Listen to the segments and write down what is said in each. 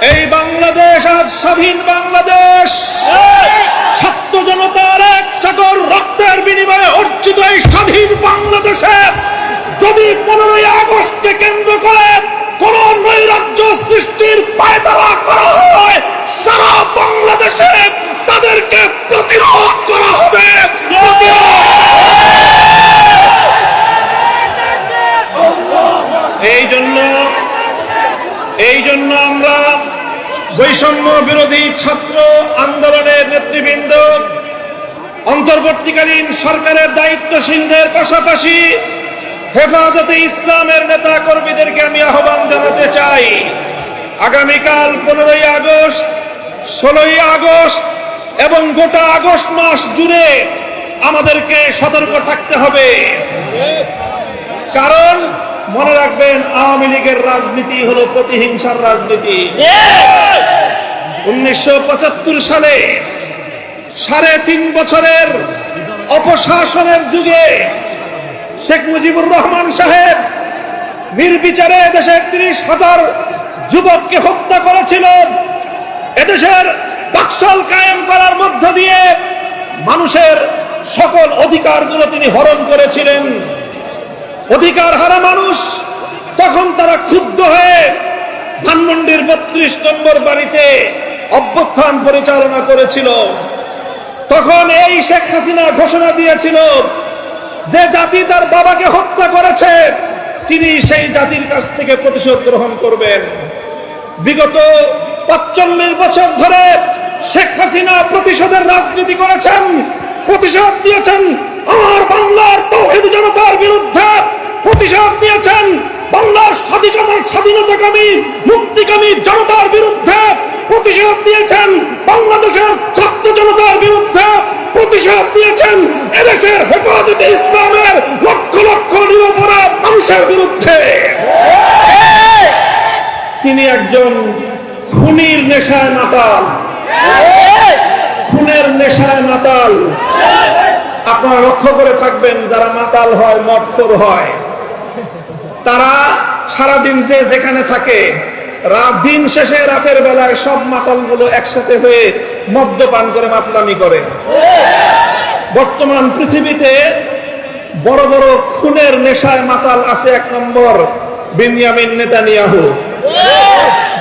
এই বাংলাদেশ আজ স্বাধীন বাংলাদেশ, ছাত্র জনতার এক সাগর রক্তের বিনিময়ে অর্জিত এই স্বাধীন বাংলাদেশে যদি 15ই আগস্টকে কেন্দ্র করে কোন নৈরাজ্য সৃষ্টির পায়তারা করা হয়, সারা বাংলাদেশে তাদেরকে প্রতিরোধ করা হবে। এই জন্য আমরা বৈষম্য বিরোধী ছাত্র আন্দোলনের নেতৃবৃন্দ, অন্তর্বর্তীকালীন সরকারের দায়িত্বশীলদের পাশাপাশি হেফাজতে ইসলামের নেতা কর্মীদেরকে আমি আহ্বান জানাতে চাই, আগামীকাল 15ই আগস্ট, 16ই আগস্ট এবং গোটা আগস্ট মাস জুড়ে আমাদেরকে সতর্ক থাকতে হবে। কারণ মনে রাখবেন, আওয়ামী লীগের রাজনীতি হলো প্রতিহিংসার রাজনীতি। 1975 সালে 3.5 বছরের অপশাসনের যুগে শেখ মুজিবুর রহমান সাহেব নির্বিচারে দেশের 30,000 যুবককে হত্যা করেছিল। এদেশের বাকশাল কায়েম করার মধ্য দিয়ে মানুষের সকল অধিকারগুলো তিনি হরণ করেছিলেন। অধিকার হারা মানুষ তখন তারা ক্ষুব্ধ হয়ে ধানমন্ডির 32 নম্বর বাড়িতে অভ্যুত্থান পরিচালনা করেছিল। তখন এই শেখ হাসিনা ঘোষণা দিয়েছিল যে জাতি তার বাবাকে হত্যা করেছে তিনি সেই জাতির কাছ থেকে প্রতিশোধ গ্রহণ করবেন। বিগত 45 বছর ধরে শেখ হাসিনা প্রতিশোধের রাজনীতি করেছেন, প্রতিশোধ দিয়েছেন আমার বাংলার তাওহীদ জনতার বিরুদ্ধে, প্রতিশোধ দিয়েছেন বাংলার স্বাধীনতাকামী মুক্তিকামী জনতার বিরুদ্ধে, প্রতিশোধ দিয়েছেন বাংলাদেশের ছাত্র জনতার বিরুদ্ধে, প্রতিশোধ দিয়েছেন এদেশের হেফাজতে ইসলামের লক্ষ লক্ষ নিরপরাধ মানুষের বিরুদ্ধে। তিনি একজন খুনির নেশায় মাতাল, খুনের নেশায় মাতাল। আপনারা লক্ষ্য করে থাকবেন, যারা মাতাল হয়, মদখোর হয়, তারা সারাদিন যে যেখানে থাকে, দিন শেষে রাতের বেলায় সব মাতালগুলো একসাথে হয়ে মদ্যপান করে মাতলামি করে। বর্তমান পৃথিবীতে বড় বড় খুনের নেশায় মাতাল আছে। 1 নম্বর বিনিয়ামিন নেতানিয়াহু,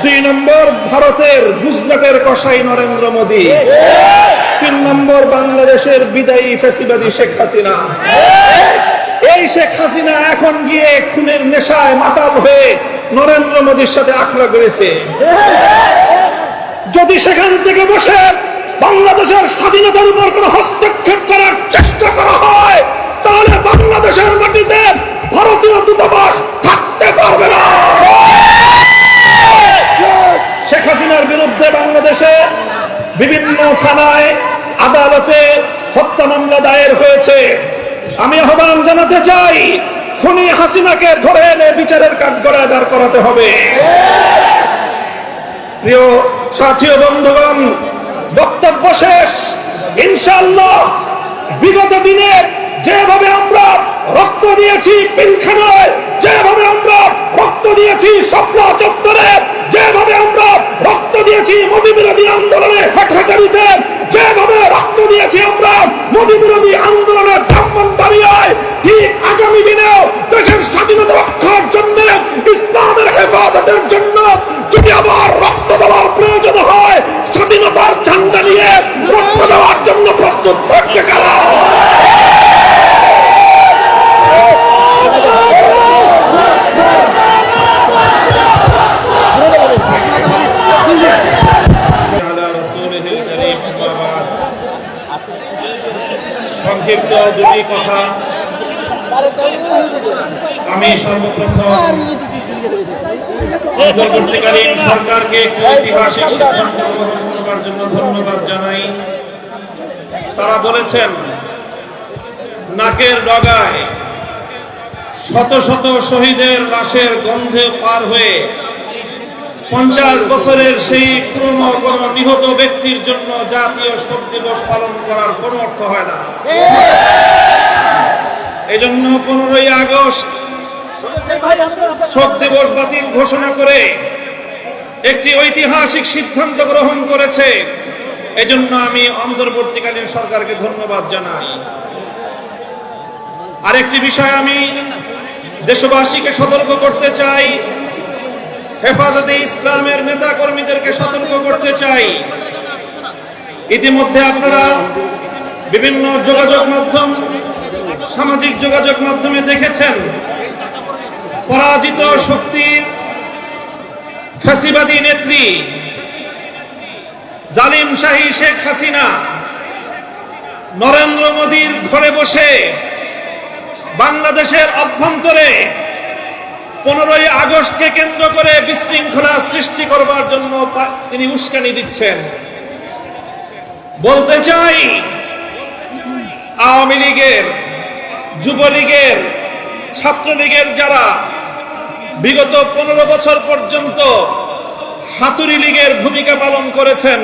2 নম্বর ভারতের গুজরাটের কসাই নরেন্দ্র মোদী, 3 নম্বর বাংলাদেশের বিদায়ী ফ্যাসিবাদী শেখ হাসিনা। এই শেখ হাসিনা এখন গিয়ে খুনের নেশায় মাতাল হয়ে নরেন্দ্র মোদীর সাথে আখড়া করেছে। যদি সেখান থেকে বসে বাংলাদেশের স্বাধীনতার উপর কোন হস্তক্ষেপ করার চেষ্টা করা হয়, তাহলে বাংলাদেশের মাটিতে ভারতীয় দূতাবাস থাকতে পারবে না। শেখ হাসিনার বিরুদ্ধে বাংলাদেশে বিভিন্ন থানায়, আদালতে হত্যা মামলা দায়ের হয়েছে। আমি আহ্বান জানাতে চাই, খুনি হাসিনাকে ধরে এনে বিচারের কাঠগড়ায় দাঁড় করাতে হবে। প্রিয় সাথী ও বন্ধুগণ, বক্তব্য শেষ। ইনশাআল্লাহ বিগত দিনে যেভাবে আমরা রক্ত দিয়েছি পিলখানায়, যেভাবে আমরা রক্ত দিয়েছি শাপলা চত্বরে, যেভাবে আমরা রক্ত দিয়েছি মোদী বিরোধী আন্দোলনে হাটহাজারীতে, যেভাবে রক্ত দিয়েছি আমরা মোদী বিরোধী আন্দোলনে ব্রাহ্মণবাড়িয়ায়, ঠিক আগামী দিনেও দেশের স্বাধীনতা রক্ষার জন্য, ইসলামের হেফাজতের জন্য যদি আবার রক্ত দেওয়ার প্রয়োজন হয়, স্বাধীনতার ঝান্ডা নিয়ে রক্ত দেওয়ার জন্য প্রস্তুত থাকবে কারা? সংক্ষিপ্ত দুটি কথা। আমি সর্বপ্রথম অন্তর্বর্তীকালীন সরকারকে ঐতিহাসিক সিদ্ধান্ত গ্রহণ করবার জন্য ধন্যবাদ জানাই। তারা বলেছেন, নাকের ডগায় শত শত শহীদের লাশের গন্ধে পার হয়ে 50 বছরের সেই পুরনো কোন নিহত ব্যক্তির জন্য জাতীয় শোক দিবস পালন করার কোনো অর্থ হয় না। এজন্য 15ই আগস্ট শোক দিবস বাতিল ঘোষণা করে একটি ঐতিহাসিক সিদ্ধান্ত গ্রহণ করেছে। এজন্য আমি অন্তর্বর্তীকালীন সরকারকে ধন্যবাদ জানাই। আরেকটি বিষয় আমি দেশবাসীকে সতর্ক করতে চাই, হেফাজতে ইসলামের নেতা কর্মীদেরকে সতর্ক করতে চাই। ইতিমধ্যে আপনারা বিভিন্ন যোগাযোগ মাধ্যম, সামাজিক যোগাযোগ মাধ্যমে দেখেছেন পরাজিত শক্তির ফ্যাসিবাদী নেত্রী জালিম শাহী শেখ হাসিনা নরেন্দ্র মোদীর ঘরে বসে বাংলাদেশের অভ্যন্তরে 15ই আগস্টকে কেন্দ্র করে বিশৃঙ্খলা সৃষ্টি করবার জন্য তিনি উস্কানি দিচ্ছেন। বলতে চাই, আওয়ামী লীগের, যুবলীগের, ছাত্রলীগের যারা বিগত 15 বছর পর্যন্ত হাতুড়ি লীগের ভূমিকা পালন করেছেন,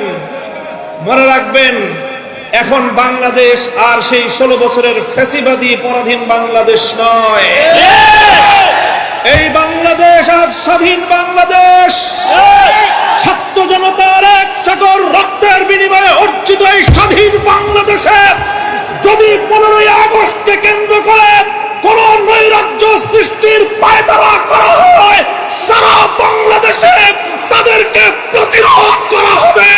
মনে রাখবেন এখন বাংলাদেশ আর সেই 16 বছরের ফ্যাসিবাদী পরাধীন বাংলাদেশ নয়। এই বাংলাদেশ আজ স্বাধীন বাংলাদেশ। ছাত্র জনতার এক সাগর রক্তের বিনিময়ে অর্জিত এই স্বাধীন বাংলাদেশে যদি 15ই আগস্টকে কেন্দ্র করে কোন নৈরাজ্য সৃষ্টির পায়তারা করা হয়, সারা বাংলাদেশে তাদেরকে প্রতিরোধ করা হবে।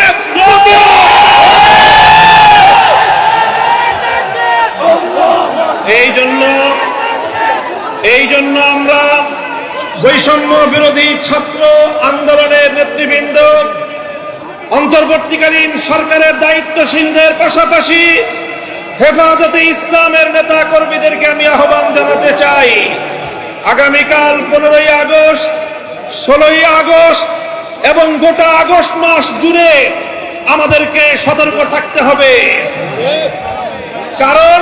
এই জন্য আমরা বৈষম্য বিরোধী ছাত্র আন্দোলনের নেতৃবৃন্দ, অন্তর্বর্তীকালীন সরকারের দায়িত্বশীলদের পাশাপাশি হেফাজতে ইসলামের নেতা কর্মীদেরকে আমি আহ্বান জানাতে চাই, আগামীকাল 15ই আগস্ট, 16ই আগস্ট এবং গোটা আগস্ট মাস জুড়ে আমাদেরকে সতর্ক থাকতে হবে। কারণ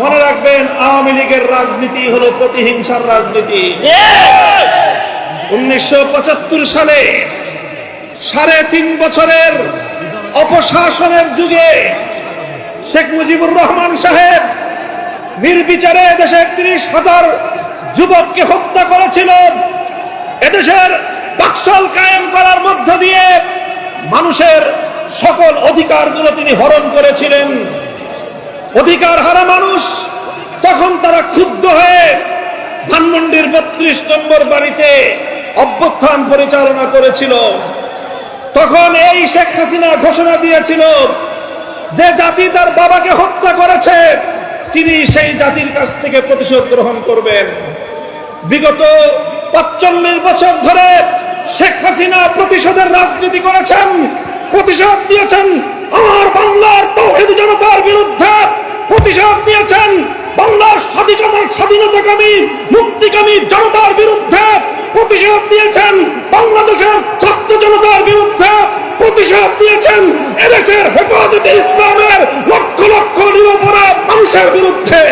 মনে রাখবেন, আওয়ামী লীগের রাজনীতি হলো প্রতিহিংসার রাজনীতি। 1975 সালে 3.5 বছরের অপশাসনের যুগে শেখ মুজিবুর রহমান সাহেব নির্বিচারে দেশে 30,000 যুবককে হত্যা করেছিল। এদেশের বাকশাল কায়েম করার মধ্য দিয়ে মানুষের সকল অধিকারগুলো তিনি হরণ করেছিলেন। অধিকার হারা মানুষ তখন তারা ক্ষুব্ধ হয়ে ধানমন্ডির 32 নম্বর বাড়িতে অভ্যুত্থান পরিচালনা করেছিল। তখন এই শেখ হাসিনা ঘোষণা দিয়েছিল যে জাতি তার বাবাকে হত্যা করেছে তিনি সেই জাতির কাছ থেকে প্রতিশোধ গ্রহণ করবেন। বিগত 45 বছর ধরে শেখ হাসিনা প্রতিশোধের রাজনীতি করেছেন, প্রতিশোধ দিয়েছেন আমার বাংলার তাওহীদ জনতার বিরুদ্ধে, প্রতিশোধ দিয়েছেন বাংলার স্বাধীনতাকামী মুক্তিকামী জনতার বিরুদ্ধে, প্রতিশোধ দিয়েছেন বাংলাদেশের ছাত্র জনতার বিরুদ্ধে, প্রতিশোধ দিয়েছেন এদেশের হেফাজতে ইসলামের লক্ষ লক্ষ নিরপরাধ মানুষের বিরুদ্ধে।